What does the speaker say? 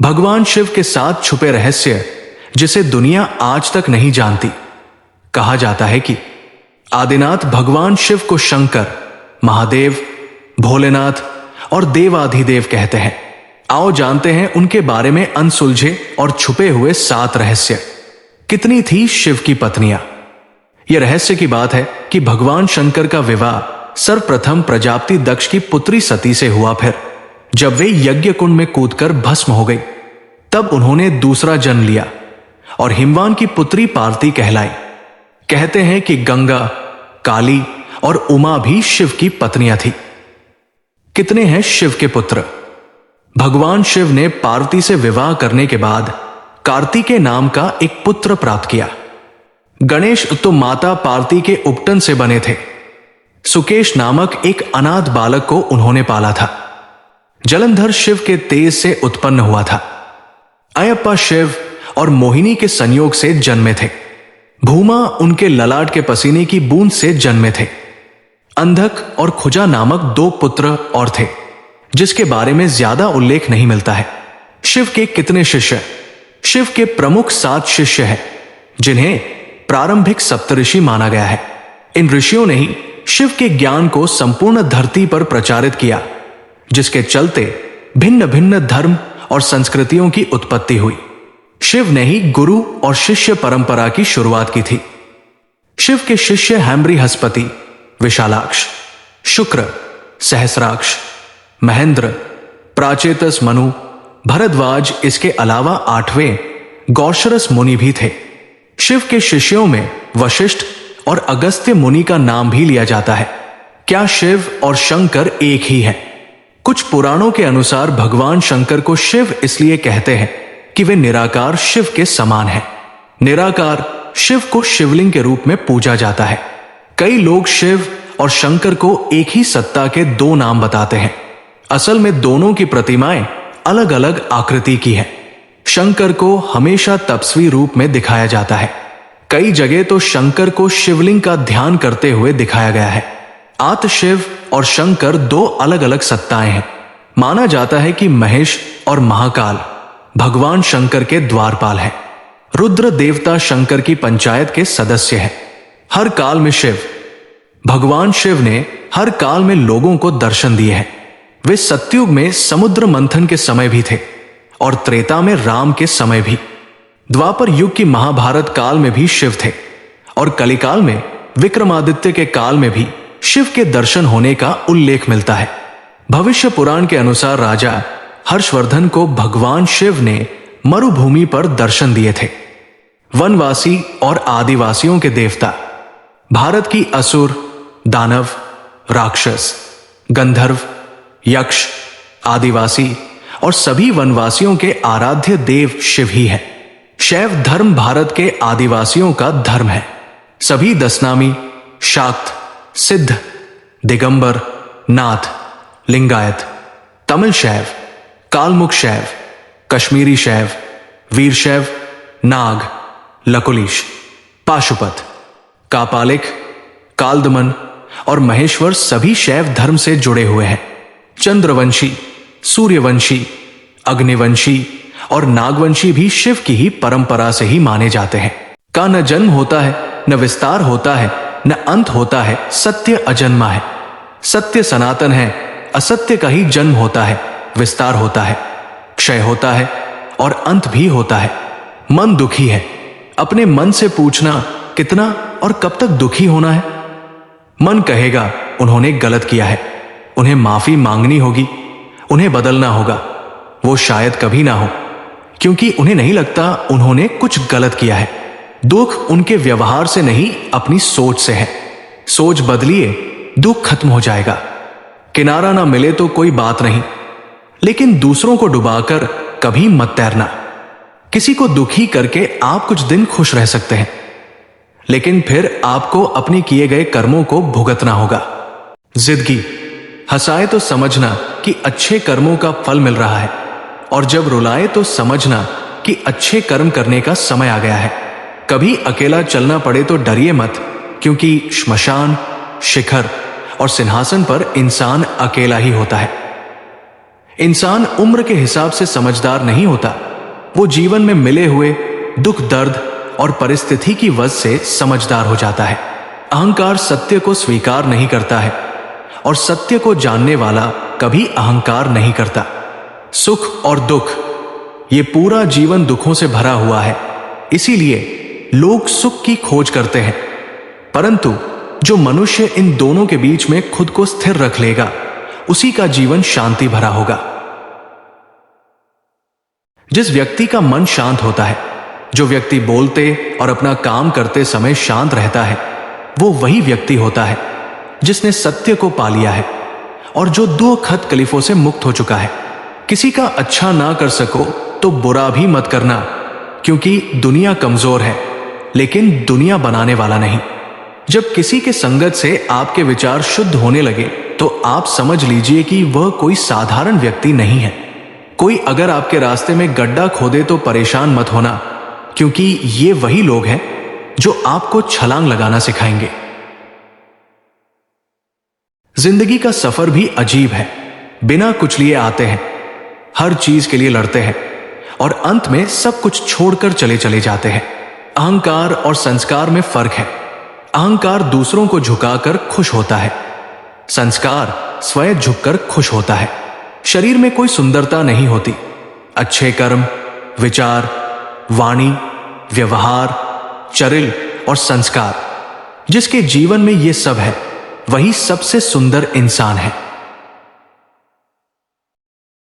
भगवान शिव के साथ छुपे रहस्य जिसे दुनिया आज तक नहीं जानती। कहा जाता है कि आदिनाथ भगवान शिव को शंकर, महादेव, भोलेनाथ और देवाधिदेव कहते हैं। आओ जानते हैं उनके बारे में अनसुलझे और छुपे हुए 7 रहस्य। कितनी थी शिव की पत्नियां? यह रहस्य की बात है कि भगवान शंकर का विवाह सर्वप्रथम प्रजापति दक्ष की पुत्री सती से हुआ। फिर जब वे यज्ञ कुंड में कूदकर भस्म हो गई, तब उन्होंने दूसरा जन्म लिया और हिमवान की पुत्री पार्वती कहलाई। कहते हैं कि गंगा, काली और उमा भी शिव की पत्नियां थी। कितने हैं शिव के पुत्र? भगवान शिव ने पार्वती से विवाह करने के बाद कार्तिकेय नाम का एक पुत्र प्राप्त किया। गणेश तो माता पार्वती के उपटन से बने थे। सुकेश नामक एक अनाथ बालक को उन्होंने पाला था। जलंधर शिव के तेज से उत्पन्न हुआ था। अयप्पा शिव और मोहिनी के संयोग से जन्मे थे। भूमा उनके ललाट के पसीने की बूंद से जन्मे थे। अंधक और खुजा नामक 2 पुत्र और थे, जिसके बारे में ज्यादा उल्लेख नहीं मिलता है। शिव के कितने शिष्य? शिव के प्रमुख 7 शिष्य हैं, जिन्हें प्रारंभिक सप्तऋषि माना गया है। इन ऋषियों ने ही शिव के ज्ञान को संपूर्ण धरती पर प्रचारित किया, जिसके चलते भिन्न भिन्न धर्म और संस्कृतियों की उत्पत्ति हुई। शिव ने ही गुरु और शिष्य परंपरा की शुरुआत की थी। शिव के शिष्य हैं बृहस्पति, विशालाक्ष, शुक्र, सहस्राक्ष, महेंद्र, प्राचेतस मनु, भरद्वाज। इसके अलावा 8वें गौशरस मुनि भी थे। शिव के शिष्यों में वशिष्ठ और अगस्त्य मुनि का नाम भी लिया जाता है। क्या शिव और शंकर एक ही हैं? कुछ पुराणों के अनुसार भगवान शंकर को शिव इसलिए कहते हैं कि वे निराकार शिव के समान हैं। निराकार शिव को शिवलिंग के रूप में पूजा जाता है। कई लोग शिव और शंकर को एक ही सत्ता के 2 नाम बताते हैं। असल में दोनों की प्रतिमाएं अलग अलग आकृति की हैं। शंकर को हमेशा तपस्वी रूप में दिखाया जाता है। कई जगह तो शंकर को शिवलिंग का ध्यान करते हुए दिखाया गया है। आदिशिव और शंकर 2 अलग अलग सत्ताएं हैं। माना जाता है कि महेश और महाकाल भगवान शंकर के द्वारपाल हैं। रुद्र देवता शंकर की पंचायत के सदस्य हैं। हर काल में शिव, भगवान शिव ने हर काल में लोगों को दर्शन दिए हैं। वे सतयुग में समुद्र मंथन के समय भी थे और त्रेता में राम के समय भी। द्वापर युग की महाभारत काल में भी शिव थे और कलिकाल में विक्रमादित्य के काल में भी शिव के दर्शन होने का उल्लेख मिलता है। भविष्य पुराण के अनुसार राजा हर्षवर्धन को भगवान शिव ने मरुभूमि पर दर्शन दिए थे। वनवासी और आदिवासियों के देवता, भारत की असुर, दानव, राक्षस, गंधर्व, यक्ष, आदिवासी और सभी वनवासियों के आराध्य देव शिव ही है। शैव धर्म भारत के आदिवासियों का धर्म है। सभी दशनामी, शाक्त, सिद्ध, दिगंबर, नाथ, लिंगायत, तमिल शैव, कालमुख शैव, कश्मीरी शैव, वीर शैव, नाग, लकुलिश, पाशुपत, कापालिक, कालदमन और महेश्वर सभी शैव धर्म से जुड़े हुए हैं। चंद्रवंशी, सूर्यवंशी, अग्निवंशी और नागवंशी भी शिव की ही परंपरा से ही माने जाते हैं। का न जन्म होता है, न विस्तार होता है, न अंत होता है, सत्य अजन्मा है। सत्य सनातन है, असत्य का ही जन्म होता है, विस्तार होता है, क्षय होता है और अंत भी होता है। मन दुखी है। अपने मन से पूछना कितना और कब तक दुखी होना है। मन कहेगा उन्होंने गलत किया है, उन्हें माफी मांगनी होगी, उन्हें बदलना होगा। वो शायद कभी ना हो, क्योंकि उन्हें नहीं लगता उन्होंने कुछ गलत किया है। दुख उनके व्यवहार से नहीं, अपनी सोच से है। सोच बदलिए, दुख खत्म हो जाएगा। किनारा ना मिले तो कोई बात नहीं, लेकिन दूसरों को डुबाकर कभी मत तैरना। किसी को दुखी करके आप कुछ दिन खुश रह सकते हैं, लेकिन फिर आपको अपने किए गए कर्मों को भुगतना होगा। जिंदगी हंसाए तो समझना कि अच्छे कर्मों का फल मिल रहा है, और जब रुलाए तो समझना कि अच्छे कर्म करने का समय आ गया है। कभी अकेला चलना पड़े तो डरिए मत, क्योंकि श्मशान, शिखर और सिंहासन पर इंसान अकेला ही होता है। इंसान उम्र के हिसाब से समझदार नहीं होता, वो जीवन में मिले हुए दुख, दर्द और परिस्थिति की वजह से समझदार हो जाता है। अहंकार सत्य को स्वीकार नहीं करता है और सत्य को जानने वाला कभी अहंकार नहीं करता। सुख और दुख, ये पूरा जीवन दुखों से भरा हुआ है, इसीलिए लोग सुख की खोज करते हैं। परंतु जो मनुष्य इन दोनों के बीच में खुद को स्थिर रख लेगा, उसी का जीवन शांति भरा होगा। जिस व्यक्ति का मन शांत होता है, जो व्यक्ति बोलते और अपना काम करते समय शांत रहता है, वो वही व्यक्ति होता है जिसने सत्य को पा लिया है और जो दो खत कलीफों से मुक्त हो चुका है। किसी का अच्छा ना कर सको तो बुरा भी मत करना, क्योंकि दुनिया कमजोर है, लेकिन दुनिया बनाने वाला नहीं। जब किसी के संगत से आपके विचार शुद्ध होने लगे तो आप समझ लीजिए कि वह कोई साधारण व्यक्ति नहीं है। कोई अगर आपके रास्ते में गड्ढा खोदे तो परेशान मत होना, क्योंकि ये वही लोग हैं जो आपको छलांग लगाना सिखाएंगे। जिंदगी का सफर भी अजीब है। बिना कुछ लिए आते हैं, हर चीज के लिए लड़ते हैं और अंत में सब कुछ छोड़कर चले चले जाते हैं। अहंकार और संस्कार में फर्क है। अहंकार दूसरों को झुकाकर खुश होता है, संस्कार स्वयं झुककर खुश होता है। शरीर में कोई सुंदरता नहीं होती, अच्छे कर्म, विचार, वाणी, व्यवहार, चरिल और संस्कार, जिसके जीवन में ये सब है, वही सबसे सुंदर इंसान है।